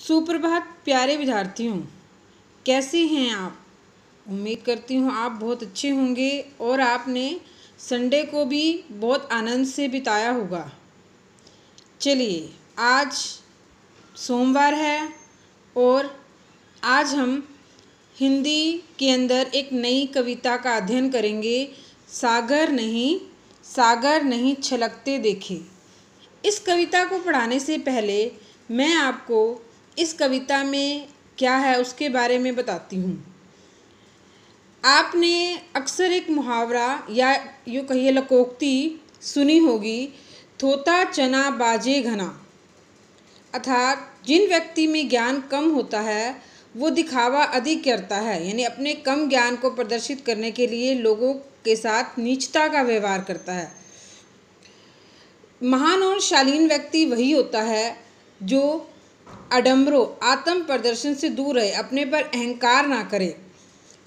सुप्रभात प्यारे विद्यार्थियों, कैसे हैं आप। उम्मीद करती हूँ आप बहुत अच्छे होंगे और आपने संडे को भी बहुत आनंद से बिताया होगा। चलिए, आज सोमवार है और आज हम हिंदी के अंदर एक नई कविता का अध्ययन करेंगे। सागर नहीं छलकते देखे। इस कविता को पढ़ाने से पहले मैं आपको इस कविता में क्या है उसके बारे में बताती हूँ। आपने अक्सर एक मुहावरा या यूँ कहिए लोकोक्ति सुनी होगी, थोता चना बाजे घना। अर्थात जिन व्यक्ति में ज्ञान कम होता है वो दिखावा अधिक करता है, यानी अपने कम ज्ञान को प्रदर्शित करने के लिए लोगों के साथ नीचता का व्यवहार करता है। महान और शालीन व्यक्ति वही होता है जो आडंबरों आत्म प्रदर्शन से दूर रहे, अपने पर अहंकार ना करे,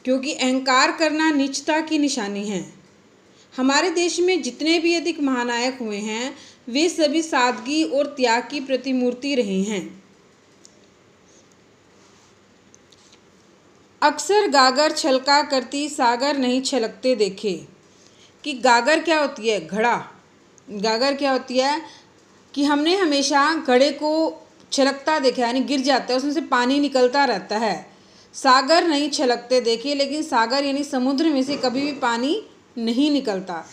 क्योंकि अहंकार करना नीचता की निशानी है। हमारे देश में जितने भी अधिक महानायक हुए हैं वे सभी सादगी और त्याग की प्रतिमूर्ति रहे हैं। अक्सर गागर छलका करती सागर नहीं छलकते देखे। कि गागर क्या होती है? घड़ा। गागर क्या होती है कि हमने हमेशा घड़े को छलकता देखा, यानी गिर जाता है, उसमें से पानी निकलता रहता है। सागर नहीं छलकते देखे, लेकिन सागर यानी समुद्र में से कभी भी पानी नहीं निकलता।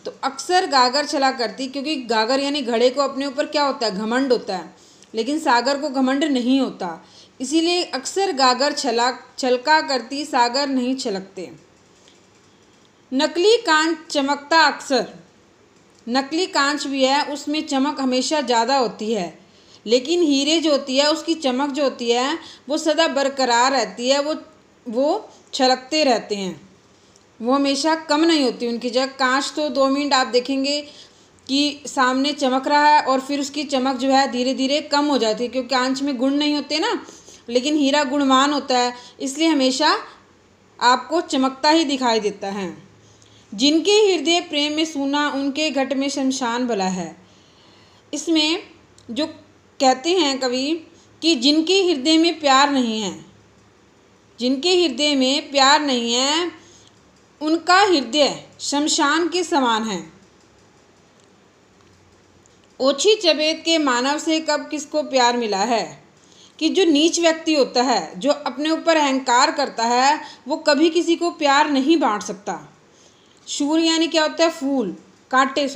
तो अक्सर गागर चला करती, क्योंकि गागर यानी घड़े को अपने ऊपर क्या होता है? घमंड होता है, लेकिन सागर को घमंड नहीं होता। इसीलिए अक्सर गागर छलका करती सागर नहीं छलकते। नकली कांच चमकता अक्सर। नकली कांच भी है, उसमें चमक हमेशा ज़्यादा होती है, लेकिन हीरे जो होती है उसकी चमक जो होती है वो सदा बरकरार रहती है, वो छलकते रहते हैं, वो हमेशा कम नहीं होती उनकी जगह। कांच तो 2 मिनट आप देखेंगे कि सामने चमक रहा है और फिर उसकी चमक जो है धीरे धीरे कम हो जाती है, क्योंकि कांच में गुण नहीं होते ना, लेकिन हीरा गुणवान होता है, इसलिए हमेशा आपको चमकता ही दिखाई देता है। जिनके हृदय प्रेम में सूना उनके घट में शमशान भला है। इसमें जो कहते हैं कवि कि जिनके हृदय में प्यार नहीं है, जिनके हृदय में प्यार नहीं है उनका हृदय शमशान के समान है। ओछी चबेत के मानव से कब किसको प्यार मिला है। कि जो नीच व्यक्ति होता है, जो अपने ऊपर अहंकार करता है, वो कभी किसी को प्यार नहीं बांट सकता। शूल यानी क्या होता है? फूल, कांटे,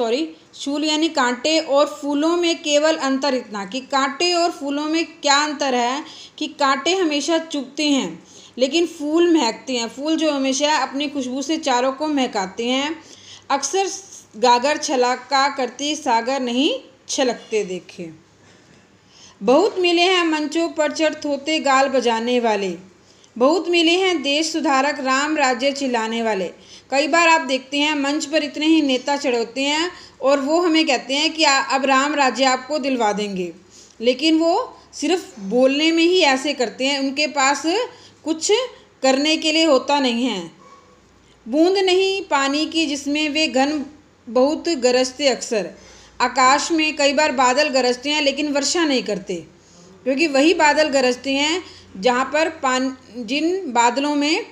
शूल यानी कांटे, और फूलों में केवल अंतर इतना कि कांटे और फूलों में क्या अंतर है कि कांटे हमेशा चुभते हैं लेकिन फूल महकते हैं। फूल जो हमेशा अपनी खुशबू से चारों को महकाते हैं। अक्सर गागर छलका करती सागर नहीं छलकते देखे। बहुत मिले हैं मंचों पर चढ़ थोते गाल बजाने वाले। बहुत मिले हैं देश सुधारक राम राज्य चिल्लाने वाले। कई बार आप देखते हैं मंच पर इतने ही नेता चढ़े होते हैं और वो हमें कहते हैं कि अब राम राज्य आपको दिलवा देंगे, लेकिन वो सिर्फ बोलने में ही ऐसे करते हैं, उनके पास कुछ करने के लिए होता नहीं है। बूंद नहीं पानी की जिसमें वे घन बहुत गरजते। अक्सर आकाश में कई बार बादल गरजते हैं लेकिन वर्षा नहीं करते, क्योंकि वही बादल गरजते हैं जहाँ पर जिन बादलों में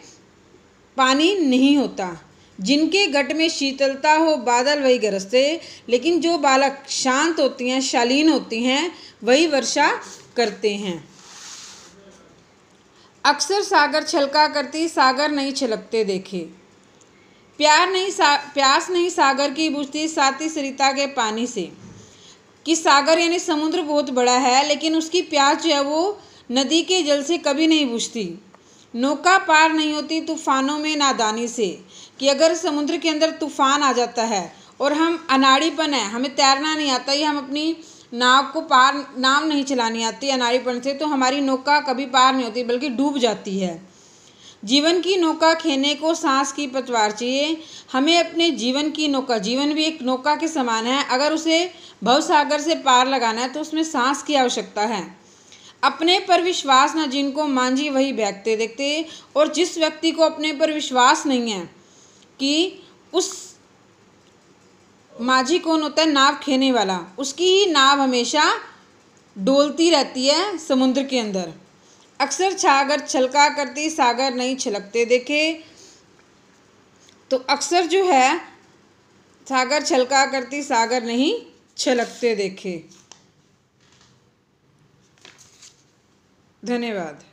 पानी नहीं होता। जिनके घट में शीतलता हो बादल वही गरजते, लेकिन जो बालक शांत होती हैं, शालीन होती हैं, वही वर्षा करते हैं। अक्सर सागर छलका करती सागर नहीं छलकते देखे। प्यास नहीं सागर की बुझती साथी सरिता के पानी से। कि सागर यानी समुद्र बहुत बड़ा है, लेकिन उसकी प्यास जो है वो नदी के जल से कभी नहीं बुझती। नौका पार नहीं होती तूफानों में नादानी से। कि अगर समुद्र के अंदर तूफान आ जाता है और हम अनाड़ीपन है, हमें तैरना नहीं आता या हम अपनी नाव नहीं चलानी आती अनाड़ीपन से, तो हमारी नौका कभी पार नहीं होती बल्कि डूब जाती है। जीवन की नौका खेने को सांस की पतवार चाहिए। हमें अपने जीवन की नौका, जीवन भी एक नौका के समान है, अगर उसे भवसागर से पार लगाना है तो उसमें सांस की आवश्यकता है। अपने पर विश्वास न जिनको मांझी वही बहकते देखते। और जिस व्यक्ति को अपने पर विश्वास नहीं है, कि उस माझी कौन होता है? नाव खेने वाला, उसकी ही नाव हमेशा डोलती रहती है समुद्र के अंदर। अक्सर सागर छलका करती सागर नहीं छलकते देखे। तो अक्सर जो है सागर छलका करती सागर नहीं छलकते देखे। धन्यवाद।